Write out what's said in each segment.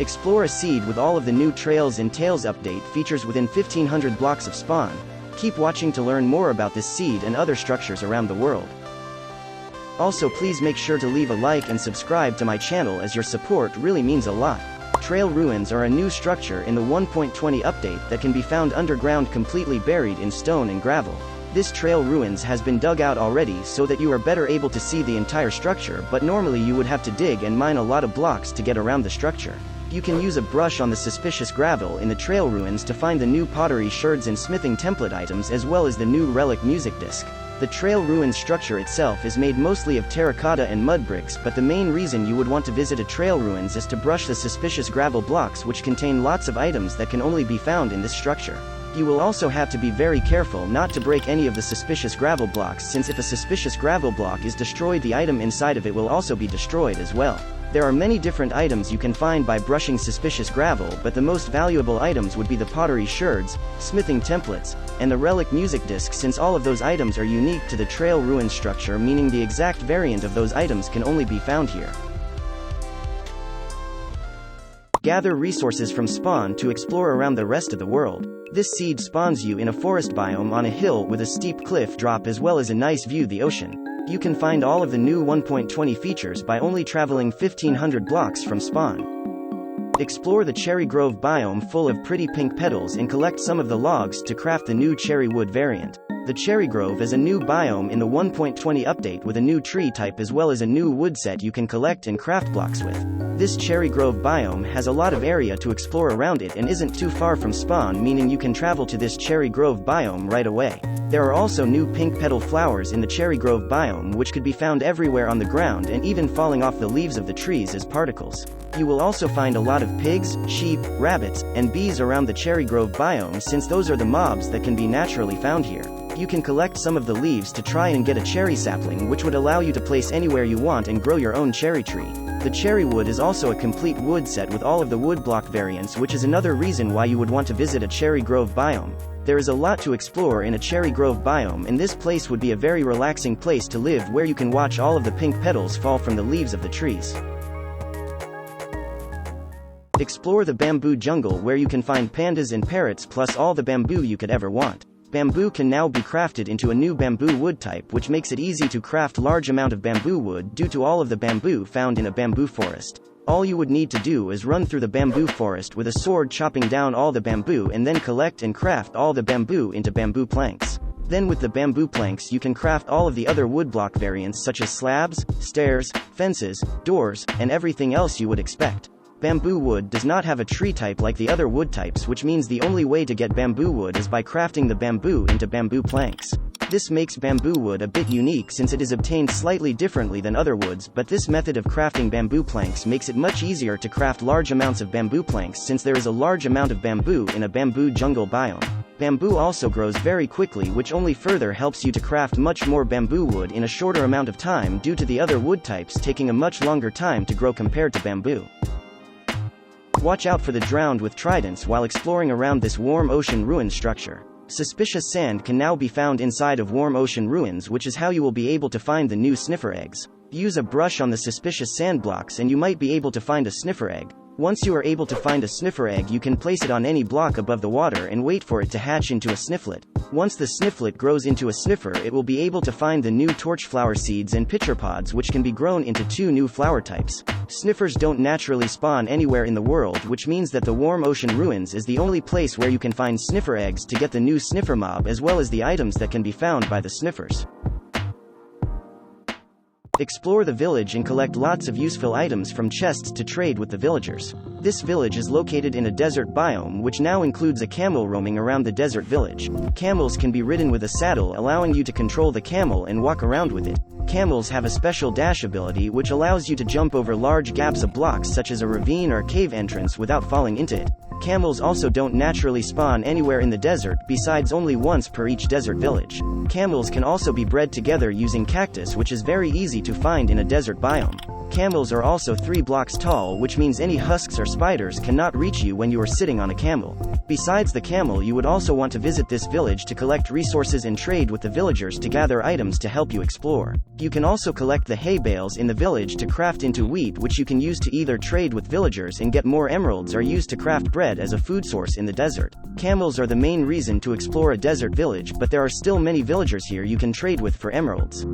Explore a seed with all of the new Trails and Tails update features within 1500 blocks of spawn. Keep watching to learn more about this seed and other structures around the world. Also, please make sure to leave a like and subscribe to my channel, as your support really means a lot. Trail ruins are a new structure in the 1.20 update that can be found underground, completely buried in stone and gravel. This trail ruins has been dug out already so that you are better able to see the entire structure, but normally you would have to dig and mine a lot of blocks to get around the structure. You can use a brush on the suspicious gravel in the trail ruins to find the new pottery sherds and smithing template items, as well as the new relic music disc. The trail ruins structure itself is made mostly of terracotta and mud bricks, but the main reason you would want to visit a trail ruins is to brush the suspicious gravel blocks, which contain lots of items that can only be found in this structure. You will also have to be very careful not to break any of the suspicious gravel blocks, since if a suspicious gravel block is destroyed, the item inside of it will also be destroyed as well. There are many different items you can find by brushing suspicious gravel, but the most valuable items would be the pottery sherds, smithing templates, and the relic music disc, since all of those items are unique to the trail ruins structure, meaning the exact variant of those items can only be found here. Gather resources from spawn to explore around the rest of the world. This seed spawns you in a forest biome on a hill with a steep cliff drop, as well as a nice view of the ocean. You can find all of the new 1.20 features by only traveling 1500 blocks from spawn. Explore the cherry grove biome full of pretty pink petals and collect some of the logs to craft the new cherry wood variant. The cherry grove is a new biome in the 1.20 update with a new tree type, as well as a new wood set you can collect and craft blocks with. This cherry grove biome has a lot of area to explore around it and isn't too far from spawn, meaning you can travel to this cherry grove biome right away. There are also new pink petal flowers in the cherry grove biome, which could be found everywhere on the ground and even falling off the leaves of the trees as particles. You will also find a lot of pigs, sheep, rabbits, and bees around the cherry grove biome, since those are the mobs that can be naturally found here. You can collect some of the leaves to try and get a cherry sapling, which would allow you to place anywhere you want and grow your own cherry tree. The cherry wood is also a complete wood set with all of the wood block variants, which is another reason why you would want to visit a cherry grove biome. There is a lot to explore in a cherry grove biome, and this place would be a very relaxing place to live, where you can watch all of the pink petals fall from the leaves of the trees. Explore the bamboo jungle, where you can find pandas and parrots, plus all the bamboo you could ever want. Bamboo can now be crafted into a new bamboo wood type, which makes it easy to craft large amount of bamboo wood due to all of the bamboo found in a bamboo forest. All you would need to do is run through the bamboo forest with a sword, chopping down all the bamboo, and then collect and craft all the bamboo into bamboo planks. Then with the bamboo planks you can craft all of the other woodblock variants, such as slabs, stairs, fences, doors, and everything else you would expect. Bamboo wood does not have a tree type like the other wood types, which means the only way to get bamboo wood is by crafting the bamboo into bamboo planks. This makes bamboo wood a bit unique, since it is obtained slightly differently than other woods, but this method of crafting bamboo planks makes it much easier to craft large amounts of bamboo planks, since there is a large amount of bamboo in a bamboo jungle biome. Bamboo also grows very quickly, which only further helps you to craft much more bamboo wood in a shorter amount of time, due to the other wood types taking a much longer time to grow compared to bamboo. Watch out for the drowned with tridents while exploring around this warm ocean ruin structure. Suspicious sand can now be found inside of warm ocean ruins, which is how you will be able to find the new sniffer eggs. Use a brush on the suspicious sand blocks and you might be able to find a sniffer egg. Once you are able to find a sniffer egg, you can place it on any block above the water and wait for it to hatch into a snifflet. Once the snifflet grows into a sniffer, it will be able to find the new torch flower seeds and pitcher pods, which can be grown into 2 new flower types. Sniffers don't naturally spawn anywhere in the world, which means that the warm ocean ruins is the only place where you can find sniffer eggs to get the new sniffer mob, as well as the items that can be found by the sniffers. Explore the village and collect lots of useful items from chests to trade with the villagers. This village is located in a desert biome, which now includes a camel roaming around the desert village. Camels can be ridden with a saddle, allowing you to control the camel and walk around with it. Camels have a special dash ability, which allows you to jump over large gaps of blocks, such as a ravine or cave entrance, without falling into it. Camels also don't naturally spawn anywhere in the desert, besides only once per each desert village. Camels can also be bred together using cactus, which is very easy to find in a desert biome. camels are also 3 blocks tall, which means any husks or spiders cannot reach you when you are sitting on a camel. Besides the camel, you would also want to visit this village to collect resources and trade with the villagers to gather items to help you explore. You can also collect the hay bales in the village to craft into wheat, which you can use to either trade with villagers and get more emeralds, or use to craft bread as a food source in the desert. Camels are the main reason to explore a desert village, but there are still many villagers here you can trade with for emeralds.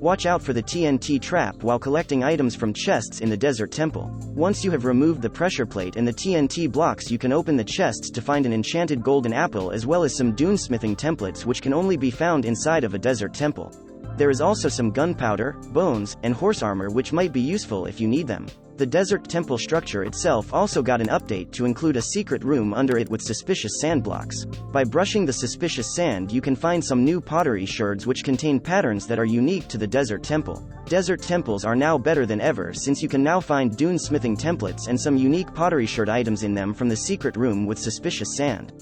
Watch out for the TNT trap while collecting items from chests in the desert temple. Once you have removed the pressure plate and the TNT blocks, you can open the chests to find an enchanted golden apple as well as some dune smithing templates, which can only be found inside of a desert temple. There is also some gunpowder, bones, and horse armor which might be useful if you need them. The desert temple structure itself also got an update to include a secret room under it with suspicious sand blocks. By brushing the suspicious sand, you can find some new pottery shards which contain patterns that are unique to the desert temple. Desert temples are now better than ever, since you can now find dune smithing templates and some unique pottery shard items in them from the secret room with suspicious sand.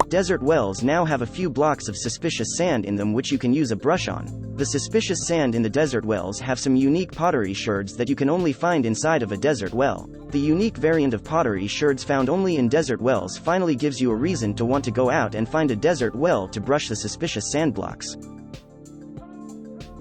Desert wells now have a few blocks of suspicious sand in them which you can use a brush on. The suspicious sand in the desert wells have some unique pottery shards that you can only find inside of a desert well. The unique variant of pottery shards found only in desert wells finally gives you a reason to want to go out and find a desert well to brush the suspicious sand blocks.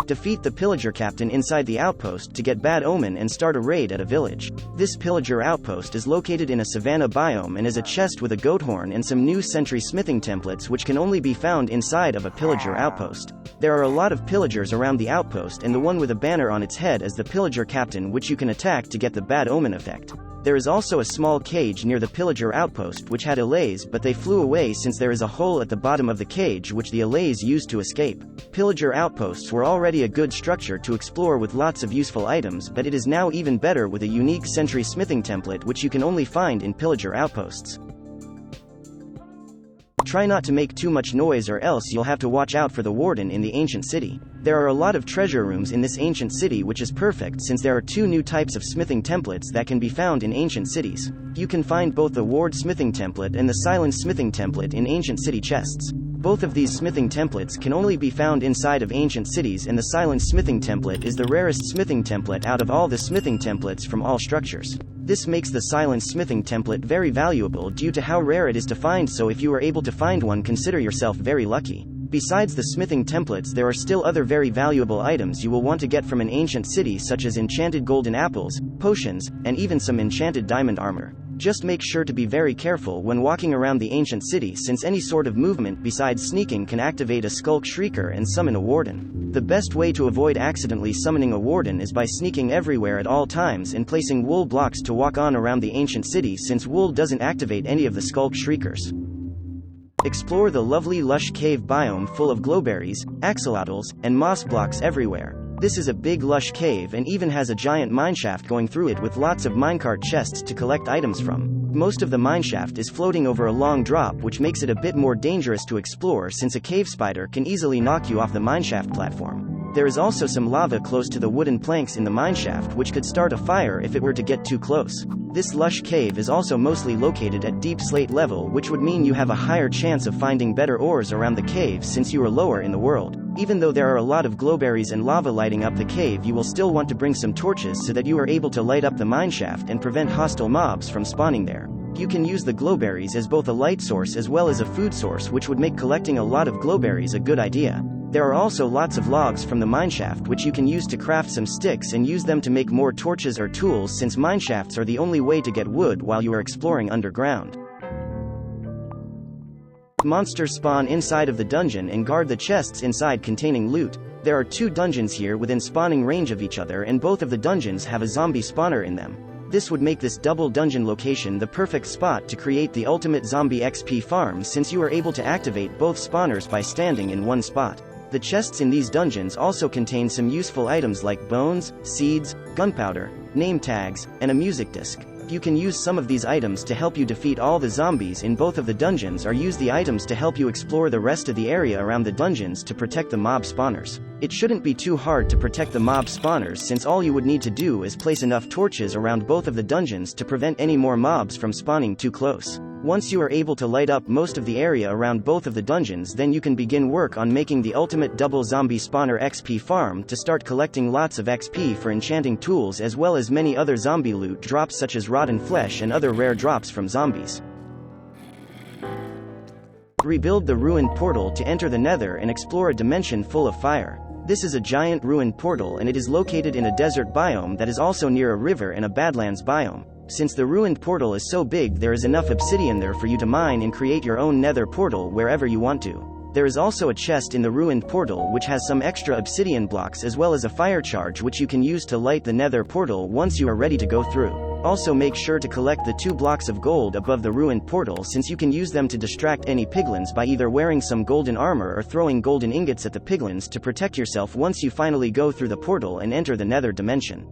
Defeat the Pillager captain inside the outpost to get Bad Omen and start a raid at a village. This Pillager Outpost is located in a savanna biome and is a chest with a goat horn and some new sentry smithing templates which can only be found inside of a Pillager Outpost. There are a lot of pillagers around the outpost, and the one with a banner on its head is the Pillager captain, which you can attack to get the Bad Omen effect. There is also a small cage near the Pillager Outpost which had allays, but they flew away since there is a hole at the bottom of the cage which the allays used to escape. Pillager Outposts were already a good structure to explore with lots of useful items, but it is now even better with a unique sentry smithing template which you can only find in Pillager Outposts. Try not to make too much noise or else you'll have to watch out for the warden in the ancient city. There are a lot of treasure rooms in this ancient city, which is perfect since there are 2 new types of smithing templates that can be found in ancient cities. You can find both the ward smithing template and the silent smithing template in ancient city chests. Both of these smithing templates can only be found inside of ancient cities, and the silent smithing template is the rarest smithing template out of all the smithing templates from all structures. This makes the silent smithing template very valuable due to how rare it is to find, so if you are able to find one, consider yourself very lucky. Besides the smithing templates, there are still other very valuable items you will want to get from an ancient city, such as enchanted golden apples, potions, and even some enchanted diamond armor. Just make sure to be very careful when walking around the ancient city, since any sort of movement besides sneaking can activate a skulk shrieker and summon a warden. The best way to avoid accidentally summoning a warden is by sneaking everywhere at all times and placing wool blocks to walk on around the ancient city, since wool doesn't activate any of the skulk shriekers. Explore the lovely Lush Cave biome full of glowberries, axolotls, and moss blocks everywhere. This is a big lush cave and even has a giant mineshaft going through it with lots of minecart chests to collect items from. Most of the mineshaft is floating over a long drop, which makes it a bit more dangerous to explore since a cave spider can easily knock you off the mineshaft platform. There is also some lava close to the wooden planks in the mineshaft which could start a fire if it were to get too close. This lush cave is also mostly located at deep slate level, which would mean you have a higher chance of finding better ores around the cave since you are lower in the world. Even though there are a lot of glowberries and lava lighting up the cave, you will still want to bring some torches so that you are able to light up the mineshaft and prevent hostile mobs from spawning there. You can use the glowberries as both a light source as well as a food source, which would make collecting a lot of glowberries a good idea. There are also lots of logs from the mineshaft which you can use to craft some sticks and use them to make more torches or tools, since mineshafts are the only way to get wood while you are exploring underground. Monsters spawn inside of the dungeon and guard the chests inside containing loot. There are 2 dungeons here within spawning range of each other, and both of the dungeons have a zombie spawner in them. This would make this double dungeon location the perfect spot to create the ultimate zombie XP farm, since you are able to activate both spawners by standing in one spot. The chests in these dungeons also contain some useful items like bones, seeds, gunpowder, name tags, and a music disc. You can use some of these items to help you defeat all the zombies in both of the dungeons, or use the items to help you explore the rest of the area around the dungeons to protect the mob spawners. It shouldn't be too hard to protect the mob spawners, since all you would need to do is place enough torches around both of the dungeons to prevent any more mobs from spawning too close. Once you are able to light up most of the area around both of the dungeons, then you can begin work on making the ultimate double zombie spawner XP farm to start collecting lots of XP for enchanting tools as well as many other zombie loot drops such as rotten flesh and other rare drops from zombies. Rebuild the ruined portal to enter the Nether and explore a dimension full of fire. This is a giant ruined portal and it is located in a desert biome that is also near a river and a badlands biome. Since the ruined portal is so big, there is enough obsidian there for you to mine and create your own nether portal wherever you want to. There is also a chest in the ruined portal which has some extra obsidian blocks as well as a fire charge which you can use to light the nether portal once you are ready to go through. Also make sure to collect the 2 blocks of gold above the ruined portal since you can use them to distract any piglins by either wearing some golden armor or throwing golden ingots at the piglins to protect yourself once you finally go through the portal and enter the nether dimension.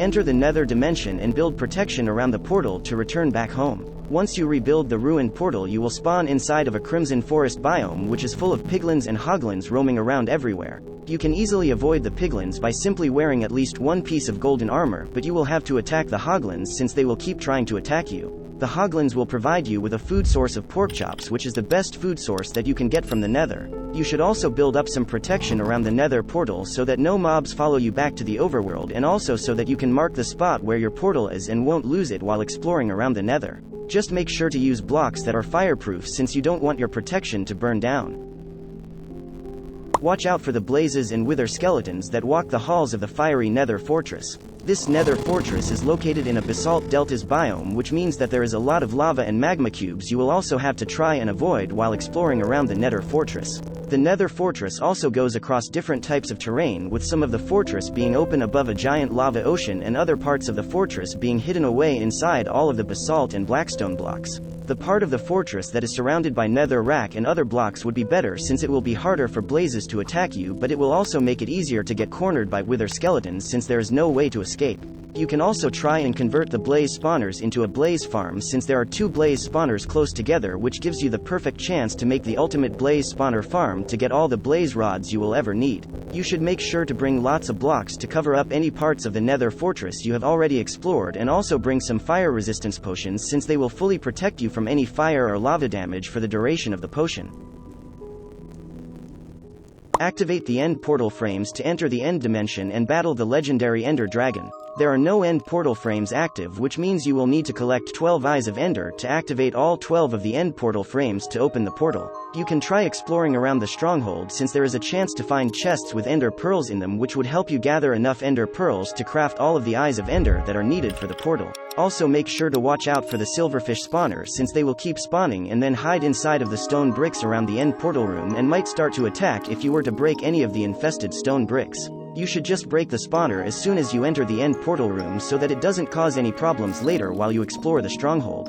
Enter the nether dimension and build protection around the portal to return back home. Once you rebuild the ruined portal, you will spawn inside of a crimson forest biome which is full of piglins and hoglins roaming around everywhere. You can easily avoid the piglins by simply wearing at least 1 piece of golden armor, but you will have to attack the hoglins since they will keep trying to attack you. The hoglins will provide you with a food source of pork chops, which is the best food source that you can get from the nether. You should also build up some protection around the nether portal so that no mobs follow you back to the overworld, and also so that you can mark the spot where your portal is and won't lose it while exploring around the nether. Just make sure to use blocks that are fireproof since you don't want your protection to burn down. Watch out for the blazes and wither skeletons that walk the halls of the fiery Nether Fortress. This Nether Fortress is located in a basalt deltas biome, which means that there is a lot of lava and magma cubes you will also have to try and avoid while exploring around the Nether Fortress. The Nether Fortress also goes across different types of terrain, with some of the fortress being open above a giant lava ocean and other parts of the fortress being hidden away inside all of the basalt and blackstone blocks. The part of the fortress that is surrounded by nether rack and other blocks would be better since it will be harder for blazes to attack you, but it will also make it easier to get cornered by wither skeletons since there is no way to escape. You can also try and convert the blaze spawners into a blaze farm since there are 2 blaze spawners close together, which gives you the perfect chance to make the ultimate blaze spawner farm to get all the blaze rods you will ever need. You should make sure to bring lots of blocks to cover up any parts of the nether fortress you have already explored, and also bring some fire resistance potions since they will fully protect you from any fire or lava damage for the duration of the potion. Activate the end portal frames to enter the end dimension and battle the legendary Ender Dragon. There are no end portal frames active, which means you will need to collect 12 Eyes of Ender to activate all 12 of the end portal frames to open the portal. You can try exploring around the stronghold since there is a chance to find chests with ender pearls in them, which would help you gather enough ender pearls to craft all of the Eyes of Ender that are needed for the portal. Also make sure to watch out for the silverfish spawners since they will keep spawning and then hide inside of the stone bricks around the end portal room and might start to attack if you were to break any of the infested stone bricks. You should just break the spawner as soon as you enter the end portal room so that it doesn't cause any problems later while you explore the stronghold.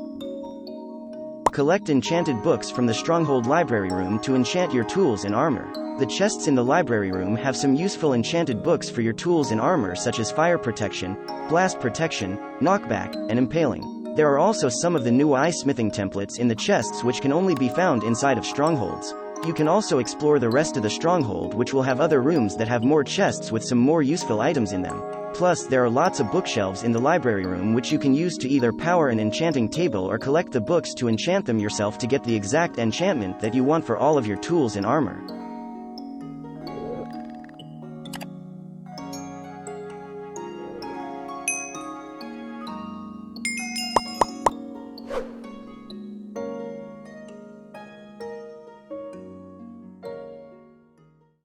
Collect enchanted books from the stronghold library room to enchant your tools and armor. The chests in the library room have some useful enchanted books for your tools and armor such as fire protection, blast protection, knockback, and impaling. There are also some of the new eye smithing templates in the chests which can only be found inside of strongholds. You can also explore the rest of the stronghold, which will have other rooms that have more chests with some more useful items in them. Plus, there are lots of bookshelves in the library room which you can use to either power an enchanting table or collect the books to enchant them yourself to get the exact enchantment that you want for all of your tools and armor.